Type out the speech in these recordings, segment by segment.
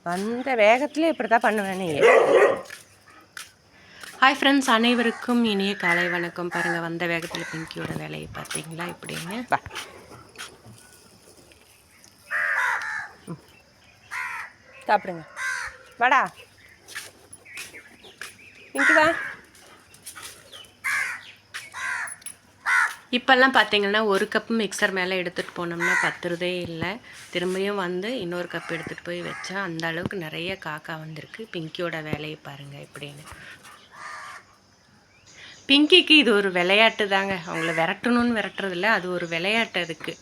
வந்த வேகத்துலேயே இப்படி தான் பண்ணுவேன் நீ. ஹாய் ஃப்ரெண்ட்ஸ், அனைவருக்கும் இனிய காலை வணக்கம். பாருங்கள், வந்த வேகத்தில் பிங்கியோட வேலையை பார்த்தீங்களா இப்படிங்க. சாப்பிடுங்க, வாடா பிங்கி வா. இப்போல்லாம் பார்த்தீங்கன்னா ஒரு கப்பு மிக்சர் மேலே எடுத்துகிட்டு போனோம்னா பத்துறதே இல்லை. திரும்பியும் வந்து இன்னொரு கப் எடுத்துகிட்டு போய் வச்சா அந்த அளவுக்கு நிறைய காக்கா வந்திருக்கு. பிங்கியோட வேலையை பாருங்கள் எப்படின்னு. பிங்கிக்கு இது ஒரு விளையாட்டு தாங்க. அவங்கள விரட்டணும்னு விரட்டுறதில்ல, அது ஒரு விளையாட்டு அதுக்கு.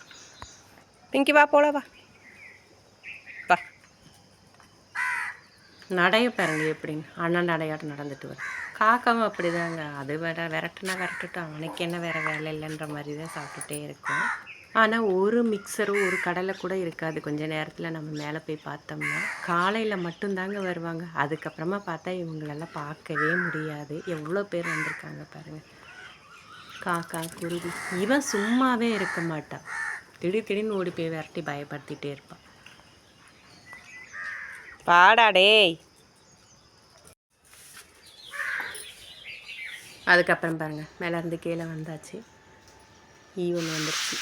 பிங்கி வா போல வா வா. நடைய பாருங்க எப்படின்னு, அண்ணன் நடையாட்டம் நடந்துட்டு வரும். காக்காவும் அப்படிதாங்க, அது விரட்டுனா விரட்டுட்டோம், அவனுக்கு என்ன வேறு வேலை இல்லைன்ற மாதிரி தான் சாப்பிட்டுட்டே இருக்கும். ஆனால் ஒரு மிக்சரும் ஒரு கடலை கூட இருக்காது. கொஞ்சம் நேரத்தில் நம்ம மேலே போய் பார்த்தோம்னா காலையில் மட்டும்தாங்க வருவாங்க. அதுக்கப்புறமா பார்த்தா இவங்களெல்லாம் பார்க்கவே முடியாது. எவ்வளோ பேர் வந்திருக்காங்க பாருங்கள். காக்கா, குருவி. இவன் சும்மாவே இருக்க மாட்டான், திடீர்னு ஓடி போய் விரட்டி பயப்படுத்திகிட்டே இருப்பான். பாடாடே. அதுக்கப்புறம் பாருங்கள், மேலேருந்து கீழே வந்தாச்சு. ஈவன் வந்துருச்சு.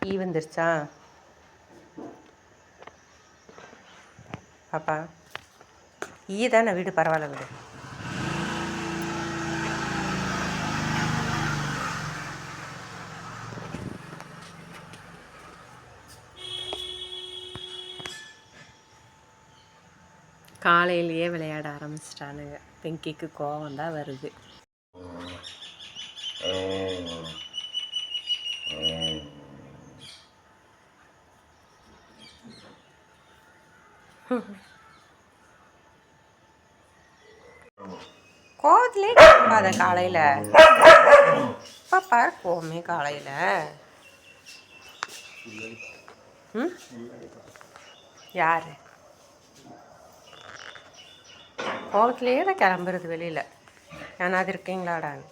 ஈ வந்துருச்சா பாப்பா? ஈ தானே வீடு, பரவாயில்ல வீடு. காலையிலேயே விளையாட ஆரம்பிச்சிட்டானுங்க. பிங்கிக்கு கோவம் தான் வருது. கோவத்திலே அதை காலையில் பாப்பா கோவமே காலையில். யார் கோவத்திலே தான் கிளம்புறது வெளியில்? ஏன்னாது இருக்கீங்களாடான்னு.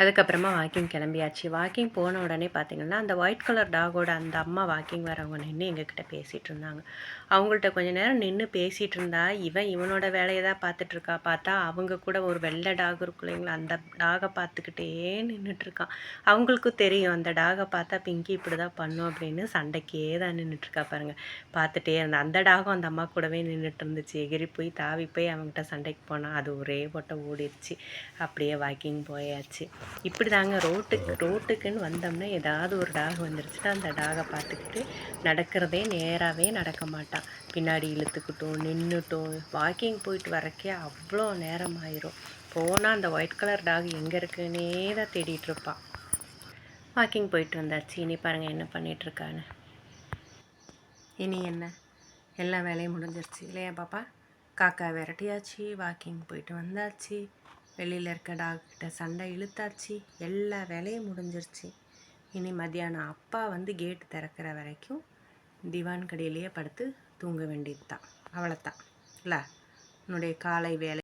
அதுக்கப்புறமா வாக்கிங் கிளம்பியாச்சு. வாக்கிங் போன உடனே பார்த்திங்கன்னா அந்த ஒயிட் கலர் டாகோட அந்த அம்மா வாக்கிங் வரவங்க நின்று எங்ககிட்ட பேசிகிட்டு இருந்தாங்க. அவங்கள்ட்ட கொஞ்சம் நேரம் நின்று பேசிகிட்டு இருந்தா இவனோட வேலையை தான் பார்த்துட்ருக்கா. பார்த்தா அவங்க கூட ஒரு வெள்ளை டாக் இருக்கும் இல்லைங்களா, அந்த டாகை பார்த்துக்கிட்டே நின்றுட்டுருக்கான். அவங்களுக்கும் தெரியும் அந்த டாகை பார்த்தா பிங்கி இப்படி தான் பண்ணும் அப்படின்னு. சண்டைக்கே தான் நின்றுட்டுருக்கா பாருங்கள். பார்த்துட்டே இருந்தேன். அந்த டாகும் அந்த அம்மா கூடவே நின்றுட்டு இருந்துச்சு. எகிரி போய் தாவி போய் அவங்ககிட்ட சண்டைக்கு போனால் அது ஒரே போட்ட ஓடிடுச்சு. அப்படியே வாக்கிங் போயாச்சு. இப்படி தாங்க ரோட்டுக்குன்னு வந்தோம்னா ஏதாவது ஒரு டாக் வந்துருச்சுன்னா அந்த டாகை பார்த்துக்கிட்டு நடக்கிறதே நேராகவே நடக்க மாட்டான். பின்னாடி இழுத்துக்கிட்டோம் நின்றுட்டோம் வாக்கிங் போயிட்டு வரக்கே அவ்வளோ நேரம் ஆயிரும். போனால் அந்த ஒயிட் கலர் டாக் எங்கே இருக்குன்னே தான் தேடிட்டுருப்பான். வாக்கிங் போயிட்டு வந்தாச்சு. இனி பாருங்கள் என்ன பண்ணிகிட்ருக்கான்னு. இனி என்ன, எல்லா வேலையும் முடிஞ்சிருச்சு இல்லையா பாப்பா? காக்கா விரட்டியாச்சு, வாக்கிங் போயிட்டு வந்தாச்சு, வெளியில் இருக்க டாக்கிட்ட சண்டை இழுத்தாச்சு, எல்லா வேலையும் முடிஞ்சிருச்சு. இனி மத்தியானம் அப்பா வந்து கேட்டு திறக்கிற வரைக்கும் திவான் கடையிலேயே படுத்து தூங்க வேண்டியது தான். அவ்வளோத்தான் இல்லை, உன்னுடைய காலை வேலை.